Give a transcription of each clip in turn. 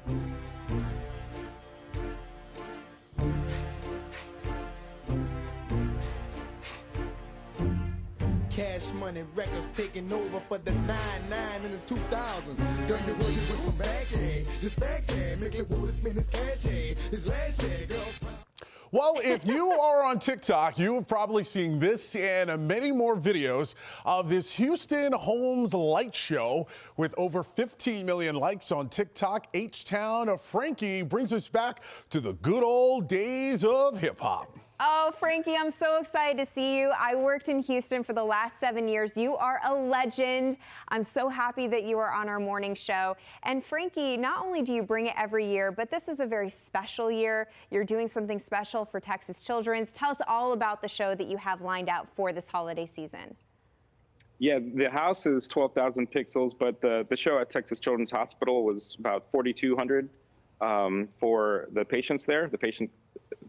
Cash Money Records taking over for the 99 in the 2000s. Girl, you know you went from back, yeah. This back, yeah. Make it wood, spin this cash, yeah. This last, yeah, girl. Well, if you are on TikTok, you have probably seen this and many more videos of this Houston Homes light show with over 15 million likes on TikTok. H-Town Frankie brings us back to the good old days of hip hop. Oh, Frankie, I'm so excited to see you. I worked in Houston for the last 7 years. You are a legend. I'm so happy that you are on our morning show. And Frankie, not only do you bring it every year, but this is a very special year. You're doing something special for Texas Children's. Tell us all about the show that you have lined out for this holiday season. Yeah, the house is 12,000 pixels, but the show at Texas Children's Hospital was about 4,200 for the patients there, the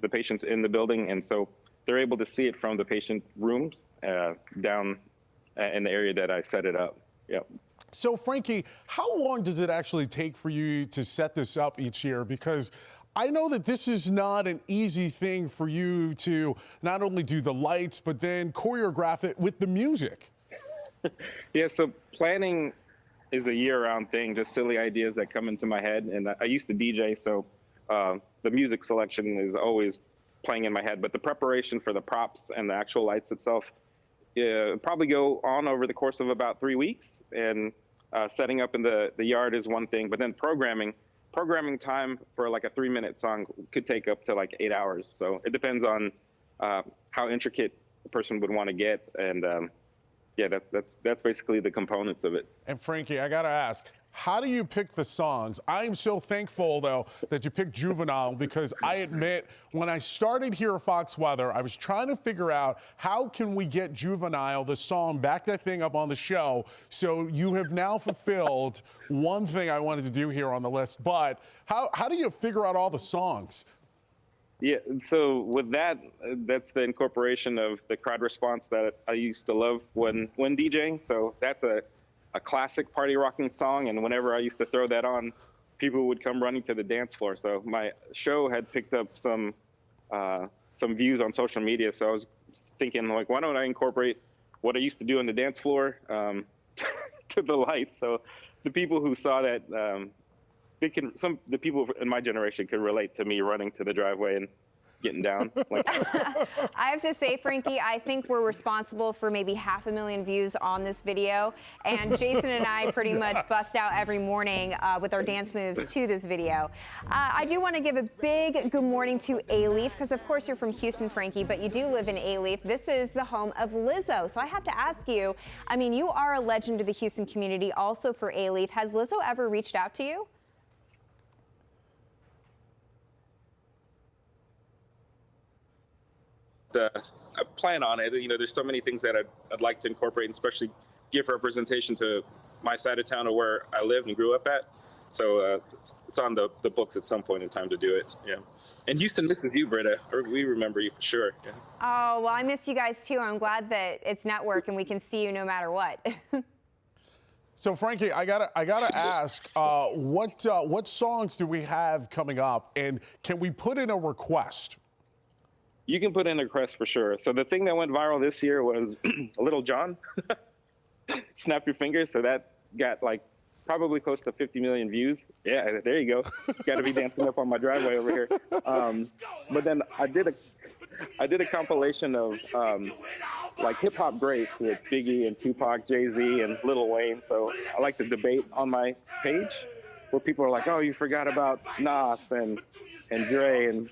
patients in the building, and so they're able to see it from the patient rooms down in the area that I set it up. Yep. So, Frankie, how long does it actually take for you to set this up each year? Because I know that this is not an easy thing for you to not only do the lights, but then choreograph it with the music. Yeah, so planning is a year-round thing, just silly ideas that come into my head. And I used to DJ, so the music selection is always playing in my head. But the preparation for the props and the actual lights itself probably go on over the course of about 3 weeks. And setting up in the yard is one thing, but then programming time for like a 3-minute song could take up to like 8 hours. So it depends on how intricate a person would want to get. And yeah, that's basically the components of it. And Frankie, I gotta ask, how do you pick the songs? I'm so thankful, though, that you picked Juvenile, because I admit, when I started here at Fox Weather, I was trying to figure out how can we get Juvenile, the song, back that thing up on the show. So you have now fulfilled one thing I wanted to do here on the list. But how do you figure out all the songs? Yeah, so with that, that's the incorporation of the crowd response that I used to love when DJing. So that's a classic party rocking song, and whenever I used to throw that on, people would come running to the dance floor. So my show had picked up some views on social media. So I was thinking, like, why don't I incorporate what I used to do on the dance floor to the lights? So the people who saw that. The people in my generation could relate to me running to the driveway and getting down. I have to say, Frankie, I think we're responsible for maybe 500,000 views on this video. And Jason and I pretty much bust out every morning with our dance moves to this video. I do want to give a big good morning to A-Leaf, because of course you're from Houston, Frankie, but you do live in A-Leaf. This is the home of Lizzo. So I have to ask you, I mean, you are a legend to the Houston community, also for A-Leaf. Has Lizzo ever reached out to you? I plan on it. You know, there's so many things that I'd like to incorporate, and especially give representation to my side of town or where I lived and grew up at. So it's on the books at some point in time to do it. Yeah. And Houston misses you, Britta. We remember you for sure. Yeah. Oh, well, I miss you guys too. I'm glad that it's network and we can see you no matter what. So, Frankie, I gotta ask, what songs do we have coming up, and can we put in a request? You can put in a request for sure. So the thing that went viral this year was Little John, Snap Your Fingers. So that got like probably close to 50 million views. Yeah, there you go. Got to be dancing up on my driveway over here. But then I did a compilation of like hip hop greats with Biggie and Tupac, Jay-Z and Lil Wayne. So I like to debate on my page where people are like, oh, you forgot about Nas and Dre, and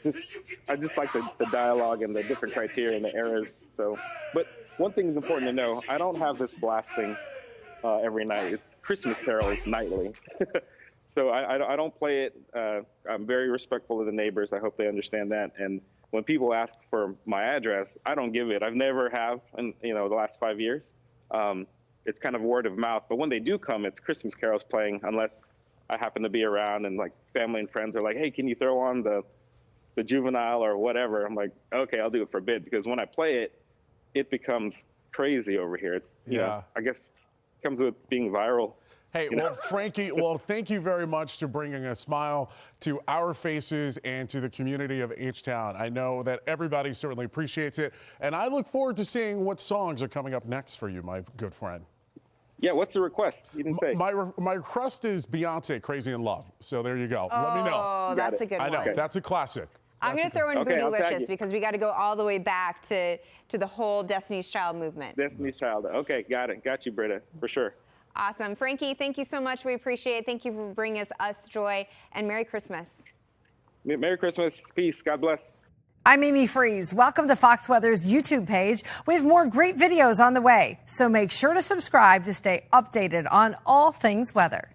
I just like the dialogue and the different criteria and the eras. So, but one thing is important to know: I don't have this blasting every night. It's Christmas carols nightly. So I don't play it. I'm very respectful of the neighbors. I hope they understand that. And when people ask for my address, I don't give it. I've never have in the last 5 years. It's kind of word of mouth. But when they do come, it's Christmas carols playing, unless I happen to be around and like family and friends are like, hey, can you throw on the Juvenile or whatever? I'm like, okay, I'll do it for a bit, because when I play it, it becomes crazy over here. It's, you know, I guess it comes with being viral. Hey, well, Frankie, thank you very much for bringing a smile to our faces and to the community of H-Town. I know that everybody certainly appreciates it, and I look forward to seeing what songs are coming up next for you, my good friend. Yeah, what's the request? You didn't say. My request is Beyonce, Crazy in Love. So there you go. Let me know. Oh, that's a good one. I know, that's a classic. I'm going to throw in Okay, I'll tag Bootylicious you. because we got to go all the way back to the whole Destiny's Child movement. Destiny's Child. Okay, got it. Got you, Britta, for sure. Awesome. Frankie, thank you so much. We appreciate it. Thank you for bringing us joy, and Merry Christmas. Merry Christmas. Peace. God bless. I'm Amy Freeze. Welcome to Fox Weather's YouTube page. We have more great videos on the way, so make sure to subscribe to stay updated on all things weather.